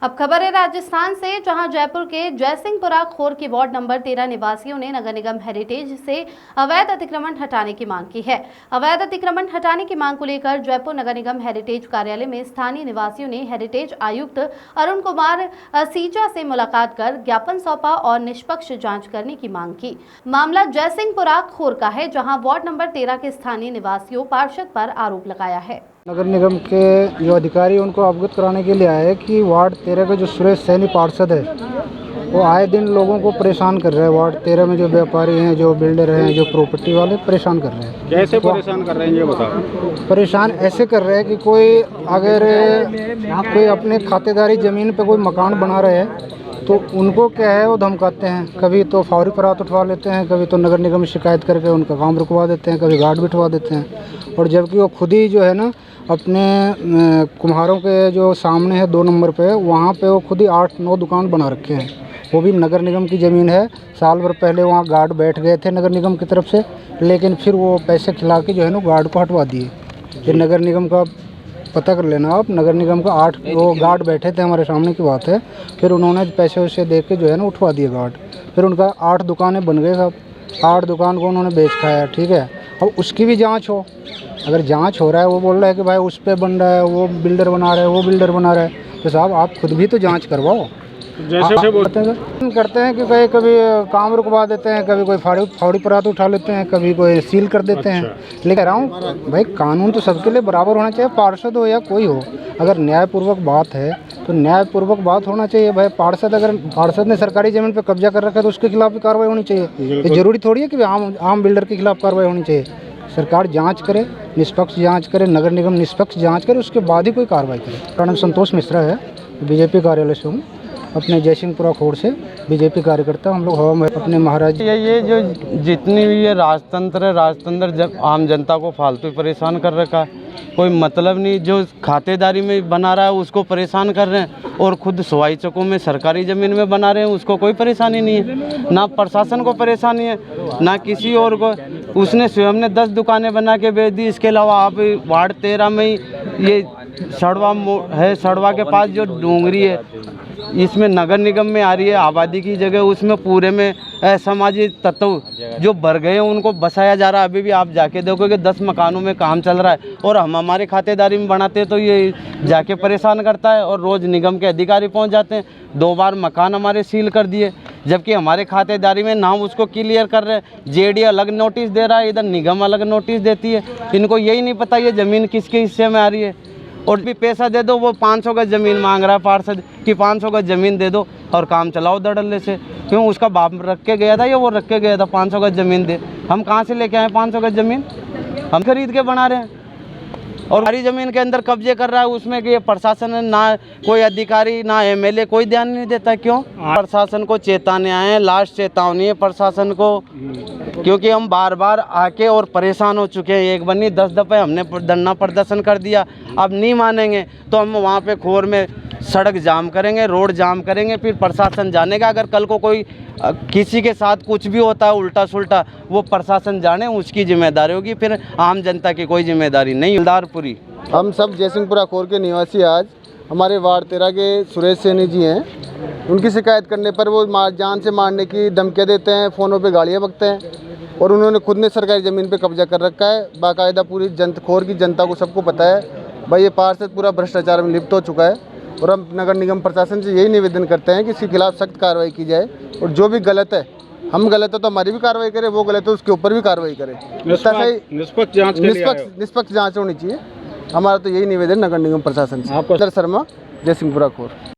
अब खबर है राजस्थान से, जहां जयपुर के जयसिंहपुरा खोर की वार्ड नंबर 13 निवासियों ने नगर निगम हेरिटेज से अवैध अतिक्रमण हटाने की मांग की है। अवैध अतिक्रमण हटाने की मांग को लेकर जयपुर नगर निगम हेरिटेज कार्यालय में स्थानीय निवासियों ने हेरिटेज आयुक्त अरुण कुमार सीचा से मुलाकात कर ज्ञापन सौंपा और निष्पक्ष जाँच करने की मांग की। मामला जयसिंहपुरा खोर का है, जहाँ वार्ड नंबर 13 के स्थानीय निवासियों पार्षद पर आरोप लगाया है। नगर निगम के जो अधिकारी उनको अवगत कराने के लिए आए कि वार्ड 13 के जो सुरेश सैनी पार्षद है वो आए दिन लोगों को परेशान कर रहे हैं। वार्ड 13 में जो व्यापारी हैं, जो बिल्डर हैं, जो प्रॉपर्टी वाले परेशान कर रहे हैं। कैसे परेशान कर रहे हैं ये बताओ। परेशान ऐसे कर रहे हैं कि कोई अगर कोई अपने खातेदारी ज़मीन पे कोई मकान बना रहे हैं तो उनको क्या है वो धमकाते हैं। कभी तो फौरी परात उठवा लेते हैं, कभी तो नगर निगम में शिकायत करके उनका काम रुकवा देते हैं, कभी गार्ड बिठवा देते हैं। और जबकि वो खुद ही जो है ना अपने कुम्हारों के जो सामने है 2 नंबर पे, वहाँ पे वो खुद ही 8-9 दुकान बना रखे हैं। वो भी नगर निगम की ज़मीन है। साल भर पहले वहाँ गार्ड बैठ गए थे नगर निगम की तरफ से, लेकिन फिर वो पैसे खिला के जो है ना गार्ड को हटवा दिए। ये नगर निगम का पता कर लेना आप, नगर निगम का 8 वो गार्ड बैठे थे, हमारे सामने की बात है। फिर उन्होंने पैसे वैसे दे के जो है ना उठवा दिए गार्ड। फिर उनका 8 दुकानें बन गए साहब, 8 दुकान को उन्होंने बेच खाया। ठीक है, अब उसकी भी जांच हो। अगर जांच हो रहा है, वो बोल रहा है कि भाई उस पे बन रहा है, वो बिल्डर बना रहा है, वो बिल्डर बना रहा है, तो साहब आप खुद भी तो जांच करवाओ। जैसे करते हैं कि कभी काम रुकवा देते हैं, कभी कोई फाड़ी परात उठा लेते हैं, कभी कोई सील कर देते हैं। लेकिन कह रहा हूँ भाई कानून तो सबके लिए बराबर होना चाहिए, पार्षद हो या कोई हो। अगर न्यायपूर्वक बात है तो न्यायपूर्वक बात होना चाहिए। भाई अगर पार्षद ने सरकारी ज़मीन पर कब्जा कर रखा है तो उसके खिलाफ भी कार्रवाई होनी चाहिए। ये जरूरी थोड़ी है कि आम बिल्डर के खिलाफ कार्रवाई होनी चाहिए। सरकार जांच करे, निष्पक्ष जांच करे, नगर निगम निष्पक्ष जांच करे, उसके बाद ही कोई कार्रवाई करे। मेरा नाम संतोष मिश्रा है, बीजेपी कार्यालय से हूँ, अपने जयसिंहपुरा खोर से बीजेपी कार्यकर्ता। हम लोग हवा में अपने महाराज ये जो जितनी भी ये राजतंत्र है, राजतंत्र जब आम जनता को फालतू परेशान कर रखा है। कोई मतलब नहीं, जो खातेदारी में बना रहा है उसको परेशान कर रहे हैं, और खुद सवाई चौकों में सरकारी ज़मीन में बना रहे हैं, उसको कोई परेशानी नहीं है। ना प्रशासन को परेशानी है, ना किसी और को। उसने स्वयं ने 10 दुकानें बना के बेच दी। इसके अलावा आप वार्ड 13 में ही ये सड़वा है, सड़वा के पास जो डूंगरी है, इसमें नगर निगम में आ रही है आबादी की जगह, उसमें पूरे में असामाजिक तत्व जो भर गए हैं उनको बसाया जा रहा है। अभी भी आप जाके देखोगे 10 मकानों में काम चल रहा है, और हम हमारे खातेदारी में बनाते हैं तो ये जाके परेशान करता है। और रोज़ निगम के अधिकारी पहुंच जाते हैं। 2 बार मकान हमारे सील कर दिए, जबकि हमारे खातेदारी में नाम उसको क्लियर कर रहे हैं। जेडी अलग नोटिस दे रहा है, इधर निगम अलग नोटिस देती है। इनको यही नहीं पता ये ज़मीन किसके हिस्से में आ रही है। और भी पैसा दे दो, वो 500 गज ज़मीन मांग रहा है पार्षद कि 500 गज ज़मीन दे दो और काम चलाओ धड़ल्ले से। क्यों? उसका बाप रख के गया था या वो रख के गया था 500 गज ज़मीन दे। हम कहाँ से लेके आए 500 गज ज़मीन? हम खरीद के बना रहे हैं, और हमारी ज़मीन के अंदर कब्जे कर रहा है। उसमें कि ये प्रशासन ना कोई अधिकारी ना एमएलए कोई ध्यान नहीं देता। क्यों? प्रशासन को चेताने आए हैं, लास्ट चेतावनी है प्रशासन को, क्योंकि हम बार बार आके और परेशान हो चुके हैं। 1 बनी 10 दफ़े हमने धरना प्रदर्शन कर दिया। अब नहीं मानेंगे तो हम वहाँ पे खोर में सड़क जाम करेंगे, रोड जाम करेंगे, फिर प्रशासन जानेगा। अगर कल को कोई किसी के साथ कुछ भी होता है उल्टा सुल्टा, वो प्रशासन जाने, उसकी जिम्मेदारी होगी, फिर आम जनता की कोई जिम्मेदारी नहीं। दिलदारपुरी हम सब जयसिंहपुरा खोर के निवासी आज हमारे वार्ड 13 के सुरेश सैनी जी हैं। उनकी शिकायत करने पर वो जान से मारने की धमकियाँ देते हैं, फ़ोनों पे गालियाँ बकते हैं, और उन्होंने खुद ने सरकारी ज़मीन पे कब्जा कर रखा है। बाकायदा पूरी खोर की जनता को सबको पता है भाई ये पार्षद पूरा भ्रष्टाचार में लिप्त हो चुका है। और हम नगर निगम प्रशासन से यही निवेदन करते हैं कि इसके खिलाफ सख्त कार्रवाई की जाए, और जो भी गलत है, हम गलत है तो हमारी भी कार्रवाई करें, वो गलत है उसके ऊपर भी कार्रवाई करें। निष्पक्ष जाँच होनी चाहिए। हमारा तो यही निवेदन नगर निगम प्रशासन से। शर्मा, जयसिंहपुरा खोर।